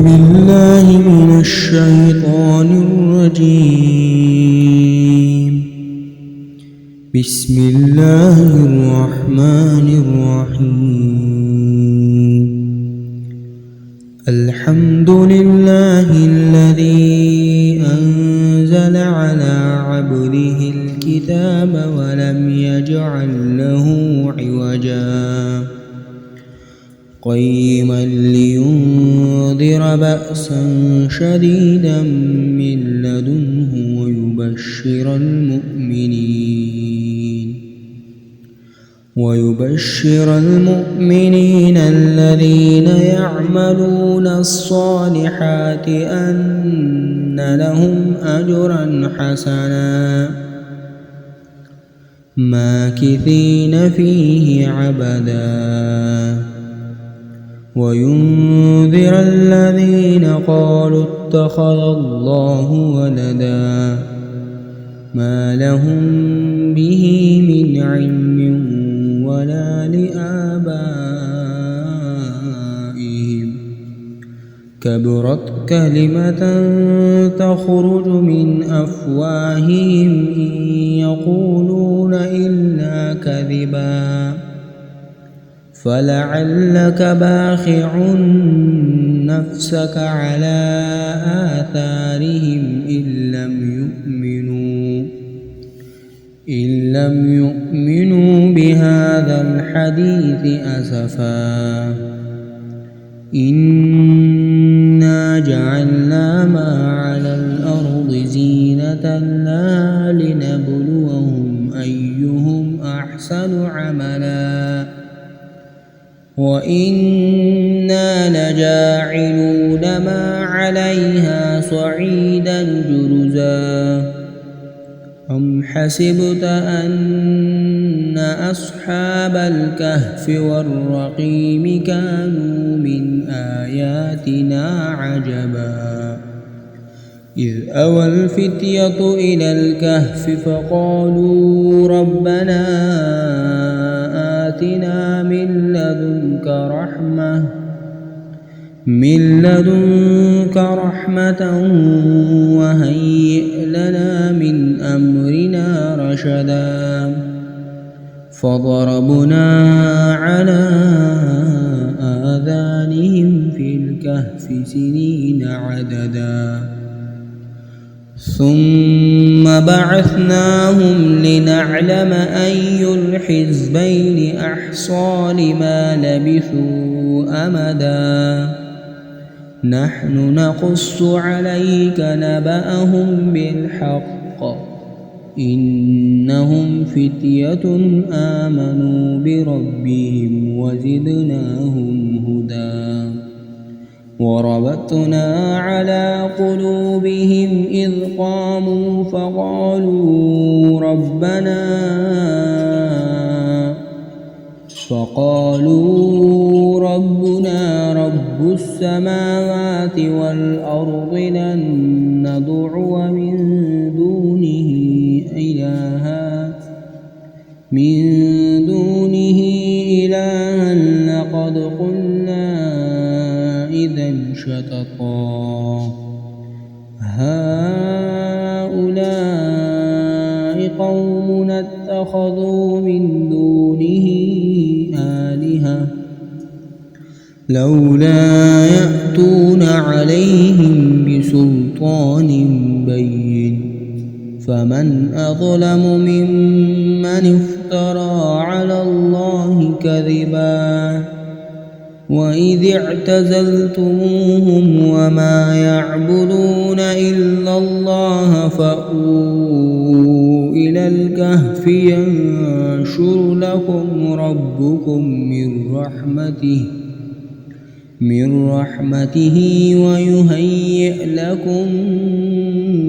بالله من الشيطان الرجيم. بسم الله الرحمن الرحيم. الحمد لله الذي أنزل على عبده الكتاب ولم يجعل له عوجا قيما لينذر بأسا شديدا من لدنه ويبشر المؤمنين الذين يعملون الصالحات أن لهم أجرا حسنا ماكثين فيه عبدا وينذر الذين قالوا اتخذ الله ولدا ما لهم به من علم ولا لآبائهم كبرت كلمة تخرج من أفواههم إن يقولون إلا كذبا فلعلك باخع نفسك على آثارهم إن لم يؤمنوا بهذا الحديث أسفا إنا جعلنا ما على الأرض زينة لها لنبلوهم أيهم أحسن عملا وإنا لجاعلون ما عليها صعيدا جرزا أم حسبت أن أصحاب الكهف والرقيم كانوا من آياتنا عجبا إذ أوى الفتية إلى الكهف فقالوا ربنا آتنا من لدنك رحمة وهيئ لنا من أمرنا رشدا فضربنا على آذانهم في الكهف سنين عددا ثم بعثناهم لنعلم أي الحزبين أحصى لما لبثوا أمدا نحن نقص عليك نبأهم بالحق إنهم فتية آمنوا بربهم وزدناهم هدى وربطنا على قلوبهم إذ قاموا فقالوا ربنا رب السماوات والأرض لن ندعو من دونه إلها لقد قلنا إذا شططا هؤلاء قوم اتخذوا من دونه آلهة لولا يأتون عليهم بسلطان بين فمن أظلم ممن افترى على الله كذبا وإذ اعتزلتموهم وما يعبدون إلا الله فأووا إلى الكهف ينشر لكم ربكم من رحمته ويهيئ لكم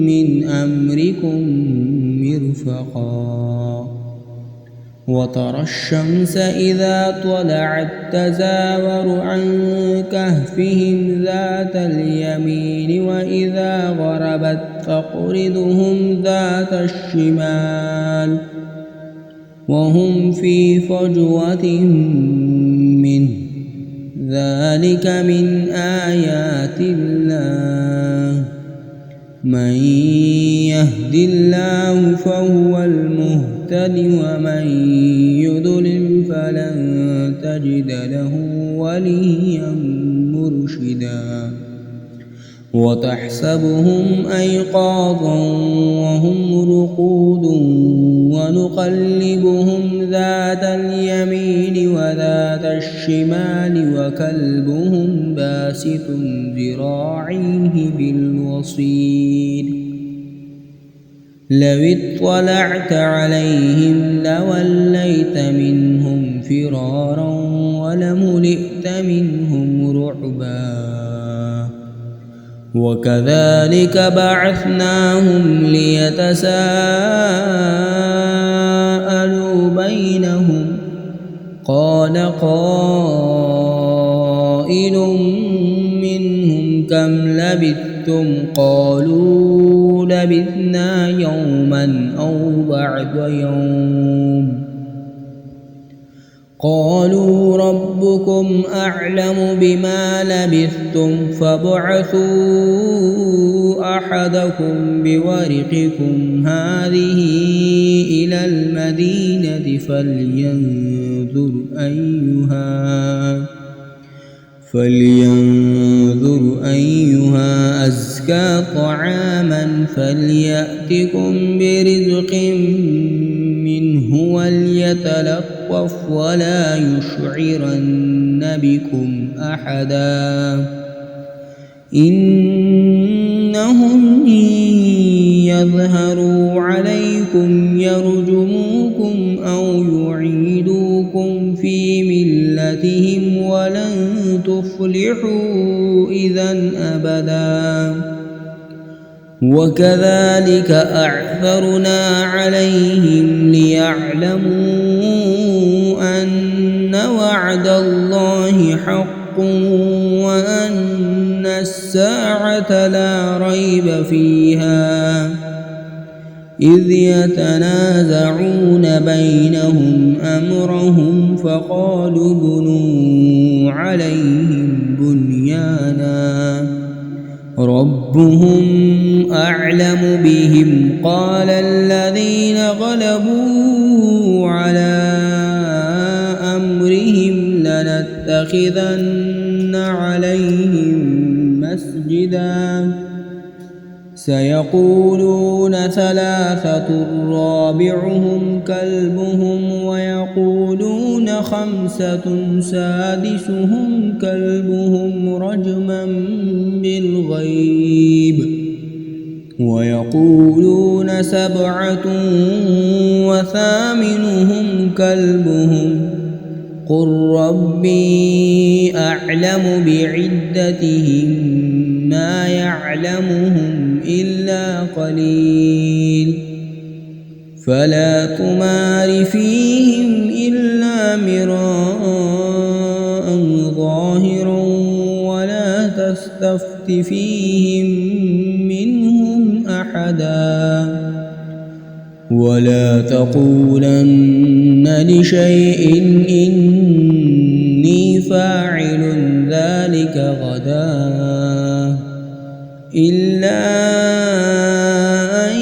من أمركم مرفقا وترى الشمس إذا طلعت تزاور عن كهفهم ذات اليمين وإذا غربت تقرضهم ذات الشمال وهم في فجوة منه ذلك من آيات الله من يهد الله فهو المهتد ومن يضلل فلن تجد له وليا مرشدا وتحسبهم أيقاظا وهم رقود ونقلبهم ذات اليمين وذات الشمال وكلبهم باسط ذراعيه بالوصيد لو اطلعت عليهم لوليت منهم فرارا ولملئت منهم رعبا وكذلك بعثناهم ليتساءلوا بينهم قال قائل منهم كم لبثتم قالوا لبثنا يوما أو بعض يوم قالوا ربكم أعلم بما لبثتم فابعثوا أحدكم بورقكم هذه إلى المدينة فلينظر أيها أزكى طعاما فليأتكم برزق منه وليتلطف ولا يشعرن بكم أحدا إنهم إن يظهروا عليكم يرجموكم أو يعيدوكم في ملتهم ولن تفلحوا إذا أبدا وكذلك أعثرنا عليهم ليعلموا أن وعد الله حق وأن الساعة لا ريب فيها إذ يتنازعون بينهم أمرهم فقالوا بنوا عليهم بنيانا ربهم أعلم بهم قال الذين غلبوا على أمرهم لنتخذن عليهم مسجدا سيقولون ثلاثة رابعهم كلبهم ويقولون خمسة سادسهم كلبهم رجما بالغيب ويقولون سبعة وثامنهم كلبهم قل ربي أعلم بعدتهم ما يعلمهم إلا قليل فلا تمار فيهم إلا مراء ظاهرا ولا تستفت فيهم منهم أحدا ولا تقولن لشيء إني فاعل ذلك غدا إلا أن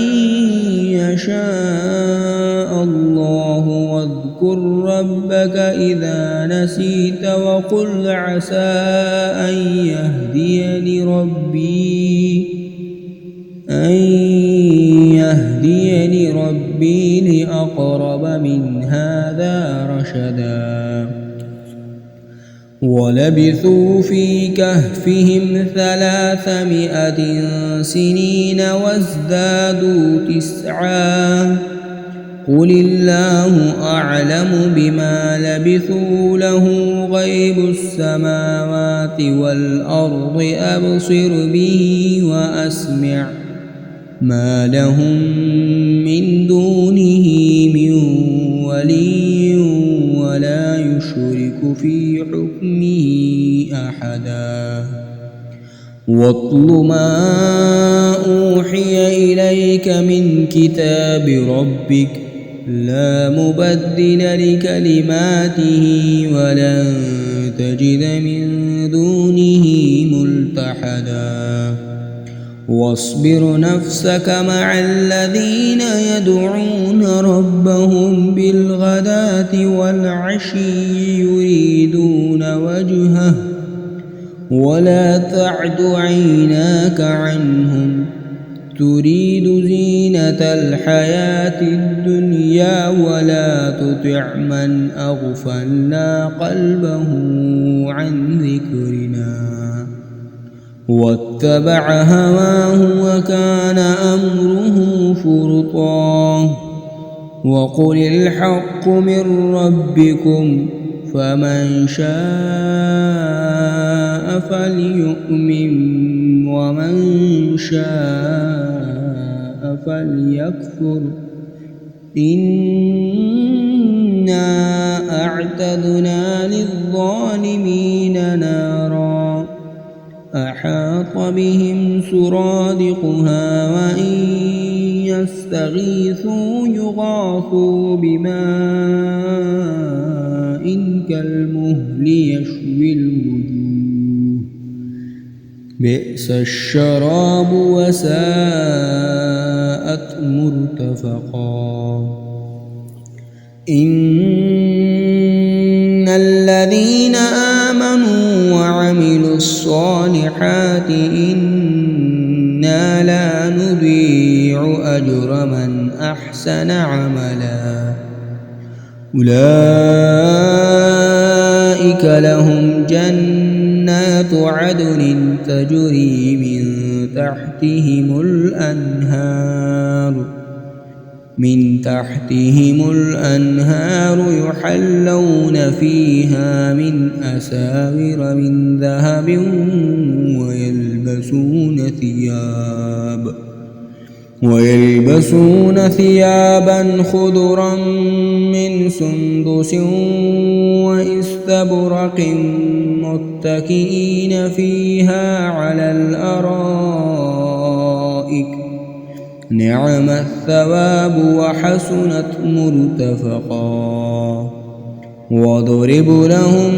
يشاء الله واذكر ربك إذا نسيت وقل عسى أن يهديني ربي لأقرب من هذا رشدا ولبثوا في كهفهم 300 سنين وازدادوا 9 قل الله أعلم بما لبثوا له غيب السماوات والأرض أبصر به وأسمع ما لهم من دونه من ولي ولا يشرك في حكمه أحدا واتل ما أوحي إليك من كتاب ربك لا مبدل لكلماته ولن تجد من دونه ملتحدا واصبر نفسك مع الذين يدعون ربهم بالغداة والعشي يريدون وجهه ولا تعد عيناك عنهم تريد زينة الحياة الدنيا ولا تطع من أغفلنا قلبه عن ذكرنا واتبع هواه وكان أمره فرطا وقل الحق من ربكم فمن شاء فليؤمن ومن شاء فليكفر إنا أعتدنا للظالمين نارا أحاط بهم سرادقها وإن يستغيثوا يغاثوا بماء كالمهل يشوي الوجوه بئس الشراب وساءت مرتفقا إن الذين آمنوا وعملوا الصالحات إنا لا نضيع أجر من أحسن عملا أولئك لهم جنات عدن تجري من تحتهم الأنهار يحلون فيها من أساور من ذهب ويلبسون ثيابا خضرا من سندس واستبرق متكئين فيها على الأرائك نعم الثواب وحسنت مرتفقا واضرب لهم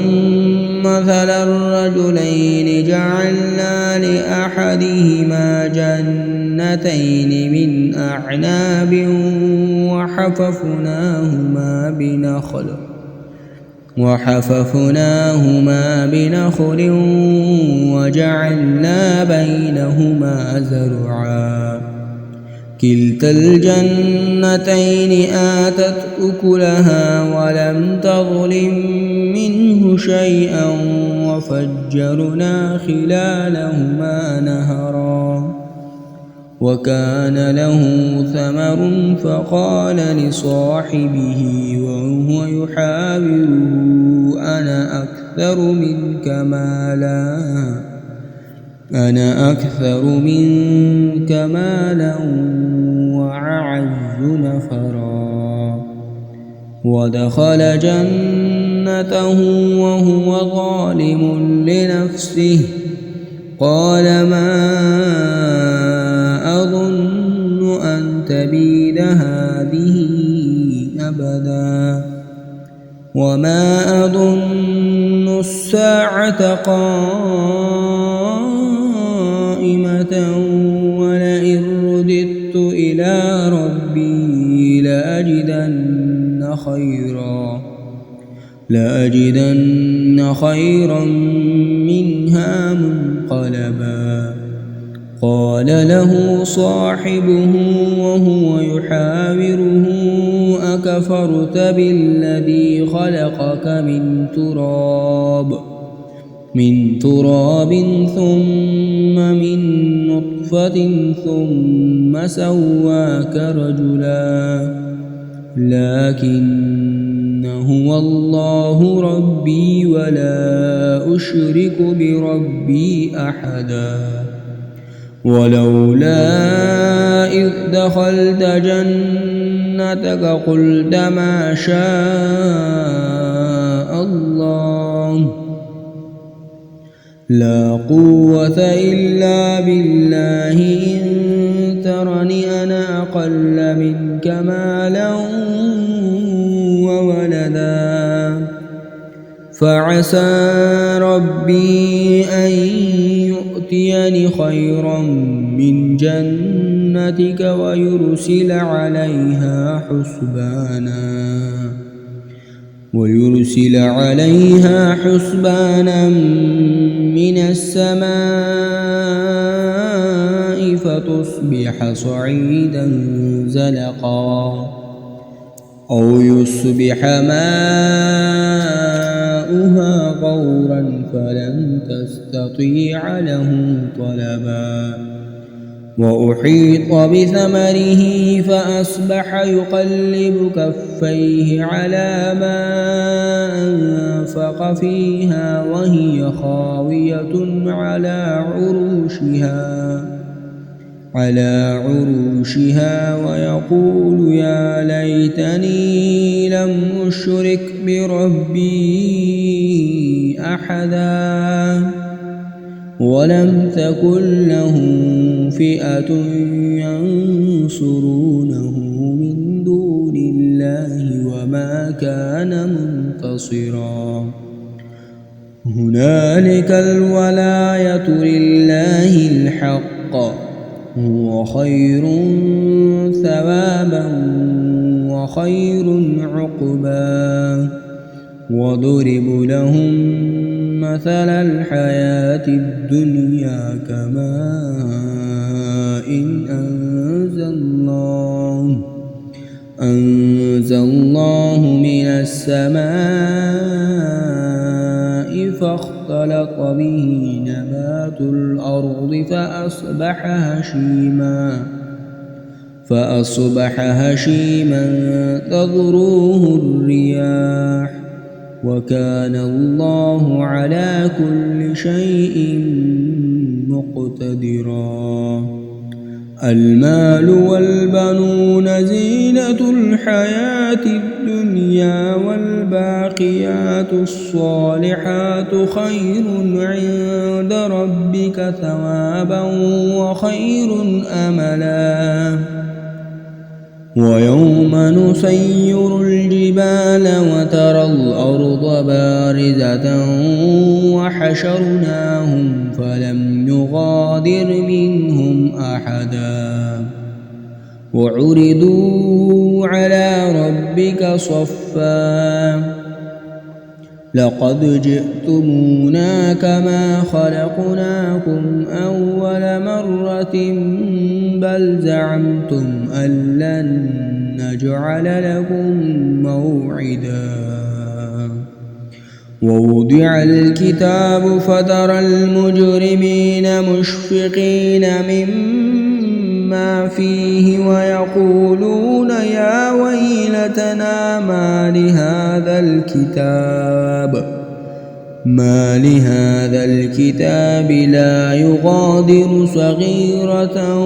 مثل الرجلين جعلنا لأحدهما جنتين من أعناب وحففناهما بنخل وجعلنا بينهما زرعا كلتا الجنتين آتت أكلها ولم تظلم منه شيئا وفجرنا خلالهما نهرا وكان له ثمر فقال لصاحبه وهو يحاوره أنا أكثر منك مالا وأعز نفرا ودخل جنته وهو ظالم لنفسه قال ما أظن أن تبيد هذه أبدا وما أظن الساعة قائمة ولئن رددت إلى ربي لأجدن خيرا منها منقلبا قال له صاحبه وهو يحاوره أكفرت بالذي خلقك من تراب ثم من نطفة ثم سواك رجلا لكن هو الله ربي ولا أشرك بربي أحدا ولولا إذ دخلت جنتك قلت ما شاء الله لا قوة إلا بالله إن ترني أنا أقل منك مالا وولدا فعسى ربي أن يؤتين خيرا من جنتك ويرسل عليها حسبانا من السماء فتصبح صعيدا زلقا أو يصبح ماؤها غورا فلن تستطيع له طلبا وأحيط بثمره فأصبح يقلب كفيه على ما أنفق فيها وهي خاوية على عروشها ويقول يا ليتني لم أشرك بربي أحدا ولم تكن له فئة ينصرونه من دون الله وما كان منتصرا هنالك الولاية لله الحق هو خير ثوابا وخير عقبا وضرب لهم مثل الحياة الدنيا كماء أنزل الله من السماء فاختلط به نبات الأرض فأصبح هشيما تذروه الرياح وكان الله على كل شيء مقتدرا المال والبنون زينة الحياة الدنيا والباقيات الصالحات خير عند ربك ثوابا وخير أملا ويوم نسير الجبال وترى الأرض بارزة وحشرناهم فلم نغادر منهم أحدا وعرضوا على ربك صفا لقد جئتمونا كما خلقناكم أول مرة بل زعمتم أن لن نجعل لكم موعدا ووضع الكتاب فترى المجرمين مشفقين مما فيه ويقولون يا ويلتنا ما لهذا الكتاب لا يغادر صغيرة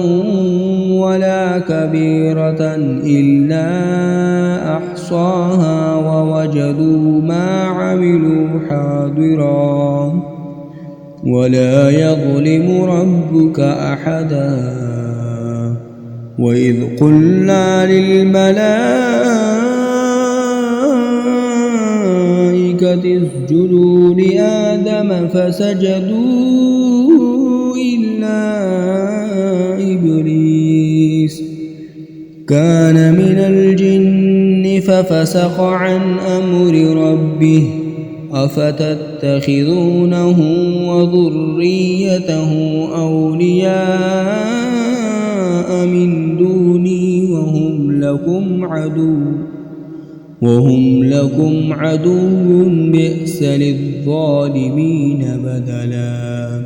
ولا كبيرة إلا أحصاها ووجدوا ما عملوا حاضرا ولا يظلم ربك أحدا وإذ قلنا للملائكة اسجدوا لآدم فسجدوا إلا إبليس كان من الجن ففسق عن أمر ربه أفتتخذونه وذريته أولياء من دوني وهم لكم عدو بئس للظالمين بدلا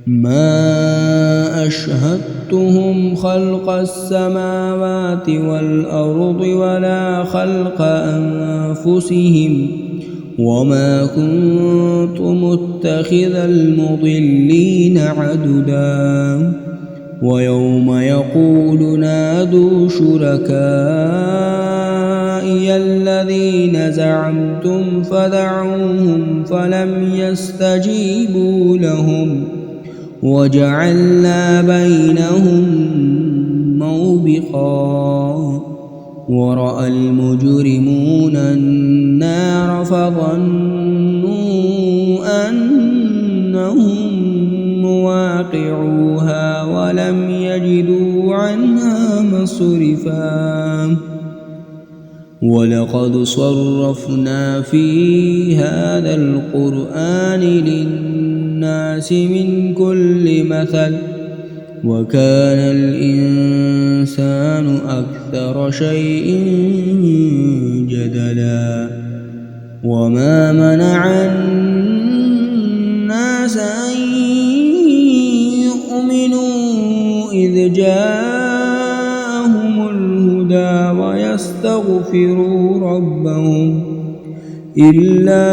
ما أشهدتهم خلق السماوات والأرض ولا خلق أنفسهم وما كنت متخذ المضلين عددا ويوم يقول نادوا شركائي الذين زعمتم فدعوهم فلم يستجيبوا لهم وجعلنا بينهم موبقا ورأى المجرمون النار فظنوا أنهم مواقعون عاقروها ولم يجدوا عنها مصرفا ولقد صرفنا في هذا القرآن للناس من كل مثل وكان الإنسان أكثر شيء جدلا وما منع الناس أن يؤمنوا إذ جاءهم الهدى ويستغفروا ربهم إلا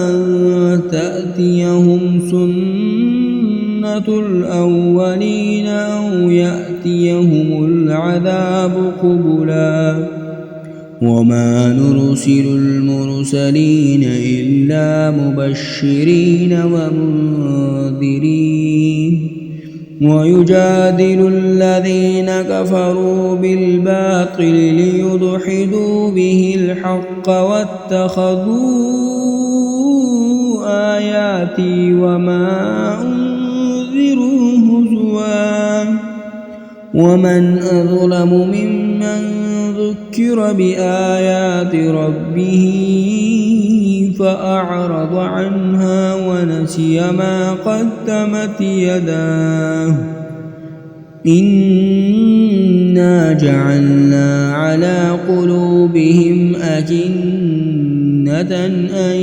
أن تأتيهم سنة الأولين أو يأتيهم العذاب قبلا وما نرسل المرسلين إلا مبشرين ومنذرين ويجادل الذين كفروا بالباطل ليدحضوا به الحق واتخذوا آياتي وما أنذروا هزوا ومن أظلم ممن ذكر بآيات ربه فأعرض عنها ونسي ما قدمت يداه إنا جعلنا على قلوبهم أكنة أن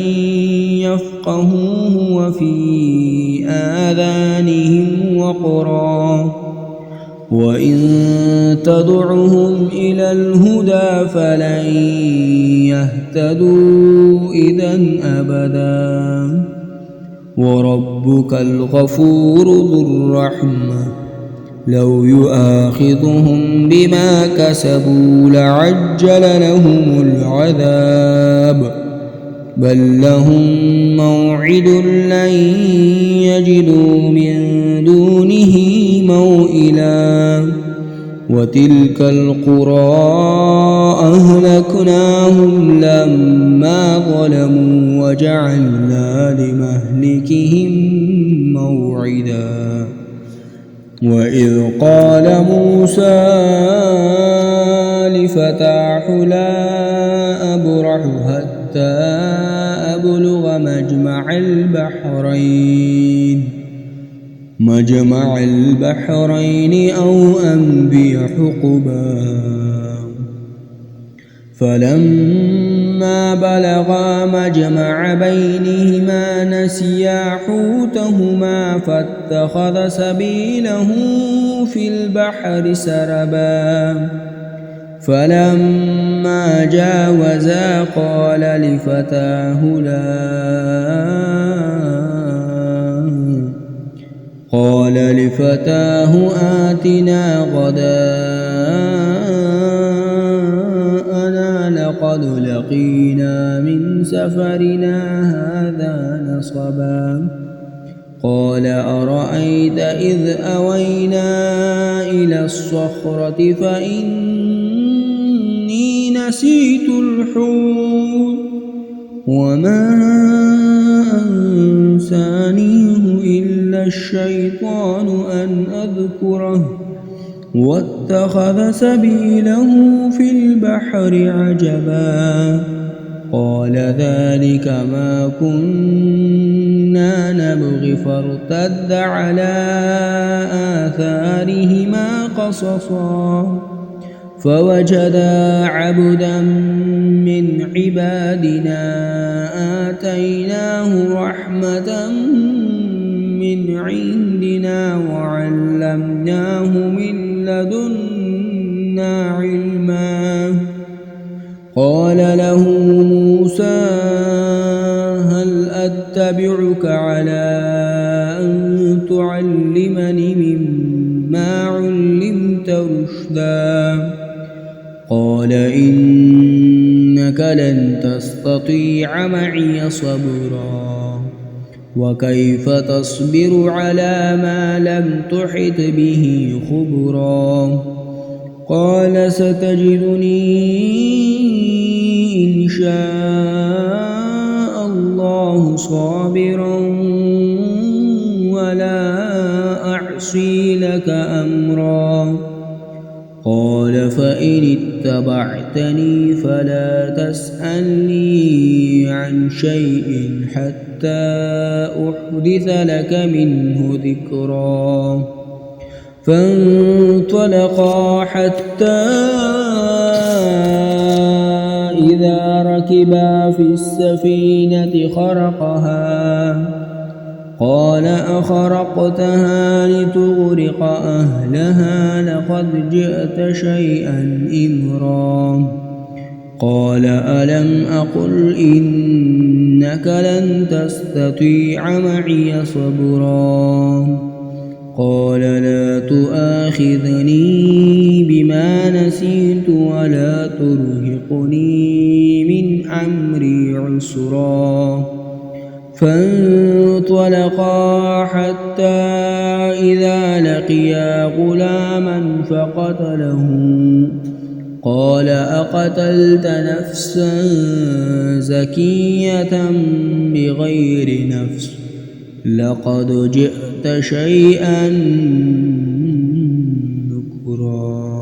يفقهوه وفي آذانهم وقرا وإن تدعهم إلى الهدى فلن يهتدوا إذن أبدا وربك الغفور ذو الرحمة لو يؤاخذهم بما كسبوا لعجل لهم العذاب بل لهم موعد لن يجدوا من دونه موئلا وتلك القرى أهلكناهم لما ظلموا وجعلنا لمهلكهم موعدا وإذ قال موسى لفتاه لا أبرح حتى أبلغ مجمع البحرين أو أمضي حقبا فلما بلغا مجمع بينهما نسيا حوتهما فاتخذ سبيله في البحر سربا فلما جاوزا قال لفتاه آتنا غداءنا لقد لقينا من سفرنا هذا نصبا قال أرأيت إذ أوينا إلى الصخرة فإني نسيت الحوت وما أنسانيه إلا الشيطان أن أذكره واتخذ سبيله في البحر عجبا قال ذلك ما كنا نبغي فارتد على آثارهما قصصا فوجدا عبدا من عبادنا آتيناه رحمة من عندنا وعلمناه من لدنا علما قال له موسى هل أتبعك على أن تعلمني مما علمت رشدا قال إنك لن تستطيع معي صبرا وكيف تصبر على ما لم تحط به خبرا قال ستجدني إن شاء الله صابرا ولا أعصي لك أمرا. قال فإن اتبعتني فلا تسألني عن شيء حتى أحدث لك منه ذكرا. فانطلقا حتى إذا ركبا في السفينة خرقها قال أخرقتها لتغرق أهلها لقد جئت شيئا إمرا. قال ألم أقل إنك لن تستطيع معي صبرا. قال لا تؤاخذني بما نسيت ولا ترهقني من أمري عسرا. فانطلقا حتى إذا لقيا غلاما فقتله. قال أقتلت نفسا زكية بغير نفس لقد جئت شيئا نكرا.